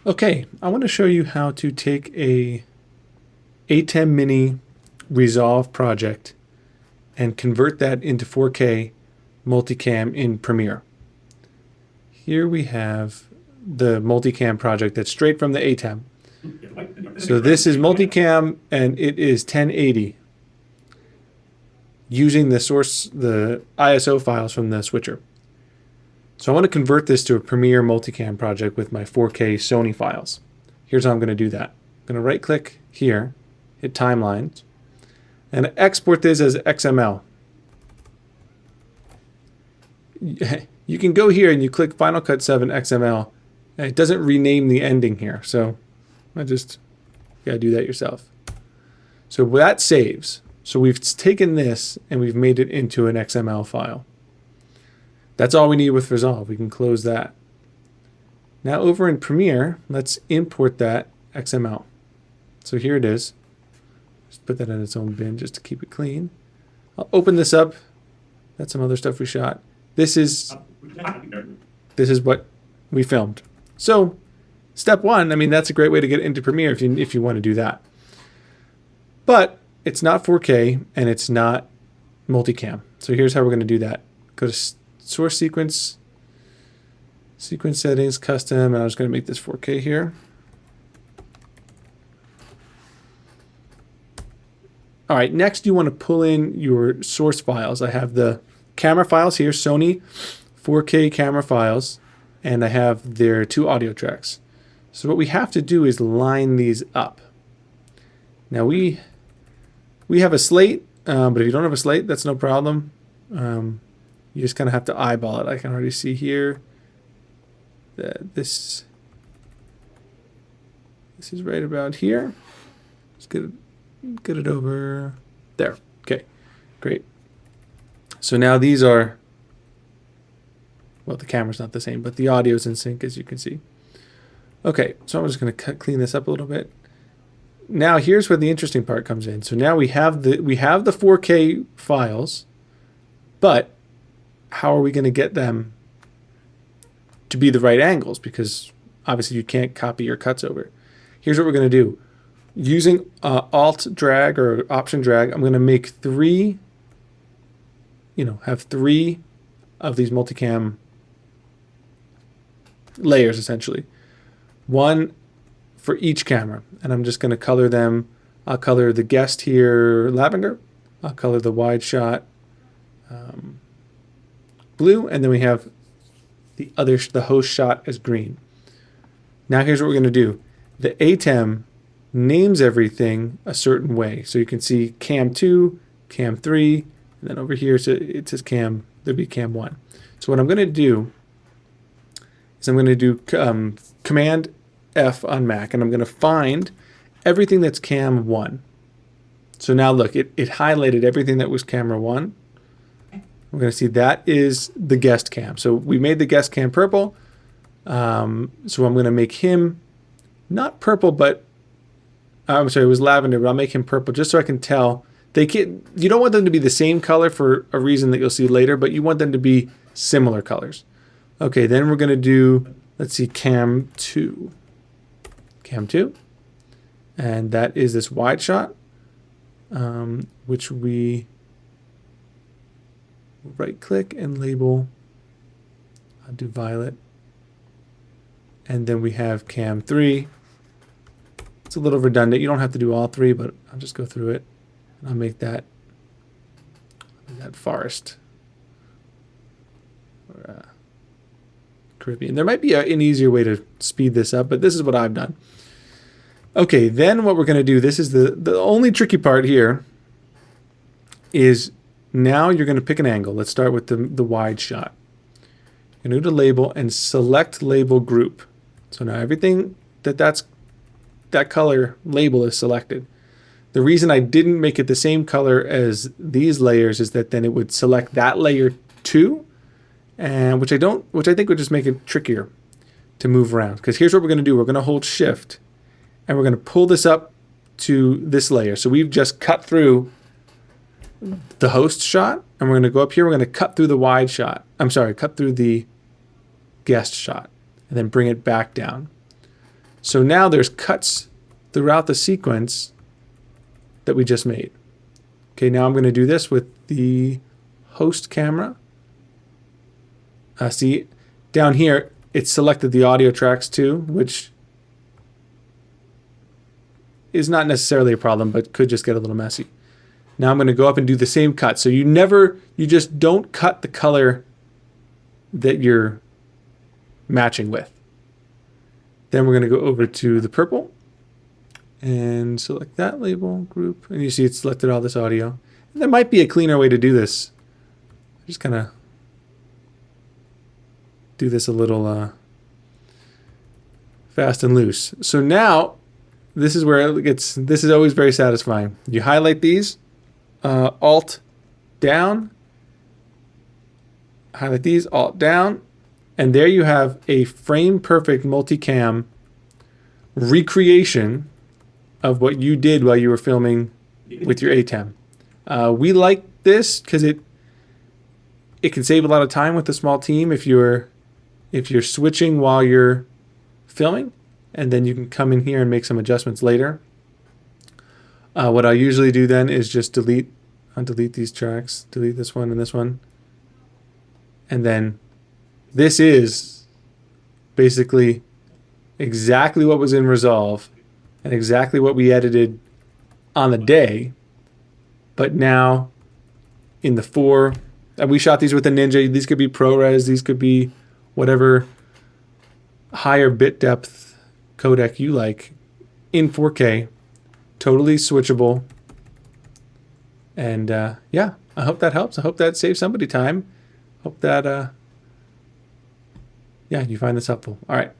Okay, I want to show you how to take a ATEM Mini Resolve project and convert that into 4K multicam in Premiere. Here we have the multicam project that's straight from the ATEM. So this is multicam and it is 1080 using the ISO files from the switcher. So I want to convert this to a Premiere multicam project with my 4K Sony files. Here's how I'm going to do that. I'm going to right click here, hit timelines, and export this as XML. You can go here and you click Final Cut 7 XML, and it doesn't rename the ending here. So you gotta do that yourself. So that saves. So we've taken this and we've made it into an XML file. That's all we need with Resolve. We can close that. Now over in Premiere, let's import that XML. So here it is. Just put that in its own bin just to keep it clean. I'll open this up. That's some other stuff we shot. This is what we filmed. So step one, I mean, that's a great way to get into Premiere if you want to do that. But it's not 4K and it's not multicam. So here's how we're going to do that. Go to source sequence settings, custom, and I'm just going to make this 4K here. All right, next you want to pull in your source files. I have the camera files here, Sony 4K camera files, and I have their 2 audio tracks. So what we have to do is line these up. Now we have a slate, but if you don't have a slate, that's no problem. You just kind of have to eyeball it. I can already see here that this is right about here. Let's get it over there. Okay, great. So now these are, well, the camera's not the same, but the audio's in sync, as you can see. Okay, so I'm just going to clean this up a little bit. Now here's where the interesting part comes in. So now we have the 4K files, but how are we going to get them to be the right angles? Because obviously you can't copy your cuts over. Here's what we're going to do. Using Alt drag or Option drag, I'm going to make 3, have 3 of these multicam layers essentially. 1 for each camera, and I'm just going to color them. I'll color the guest here lavender. I'll color the wide shot blue, and then we have the host shot as green. Now here's what we're going to do. The ATEM names everything a certain way. So you can see cam 2, cam 3, and then over here so it says there'll be cam 1. So what I'm going to do is I'm going to do Command F on Mac, and I'm going to find everything that's cam 1. So now look, it highlighted everything that was camera 1. We're going to see that is the guest cam. So we made the guest cam purple. So I'm going to make him not purple, but I'm sorry, it was lavender, but I'll make him purple just so I can tell. You don't want them to be the same color for a reason that you'll see later, but you want them to be similar colors. Okay, then we're going to do, let's see, cam 2. Cam 2. And that is this wide shot, which we right click and label. I'll do violet. And then we have cam 3. It's a little redundant. You don't have to do all 3, but I'll just go through it. And I'll make that forest. Or Caribbean. There might be an easier way to speed this up, but this is what I've done. Okay, then what we're going to do, this is the only tricky part here, is now you're going to pick an angle. Let's start with the wide shot. You're going to go to label and select label group. So now everything that color label is selected. The reason I didn't make it the same color as these layers is that then it would select that layer too, and which I think would just make it trickier to move around. Because here's what we're going to do. We're going to hold Shift, and we're going to pull this up to this layer. So we've just cut through the host shot, and we're going to go up here. We're going to cut through the wide shot. Cut through the guest shot, and then bring it back down. So now there's cuts throughout the sequence that we just made. Okay, now I'm going to do this with the host camera. See, down here, it's selected the audio tracks too, which is not necessarily a problem, but could just get a little messy. Now I'm going to go up and do the same cut. So you just don't cut the color that you're matching with. Then we're going to go over to the purple and select that label group. And you see it's selected all this audio. And there might be a cleaner way to do this. Just kind of do this a little fast and loose. So now this is where this is always very satisfying. You highlight these, Alt down, highlight these, Alt down, and there you have a frame perfect multicam recreation of what you did while you were filming with your ATEM. We like this because it can save a lot of time with a small team if you're switching while you're filming, and then you can come in here and make some adjustments later. What I usually do then is just delete these tracks, delete this one and this one. And then this is basically exactly what was in Resolve and exactly what we edited on the day, but now in the 4, and we shot these with the Ninja. These could be ProRes, these could be whatever higher bit depth codec you like, in 4K, totally switchable. And yeah, I hope that helps. I hope that saves somebody time. Hope that yeah, you find this helpful. All right.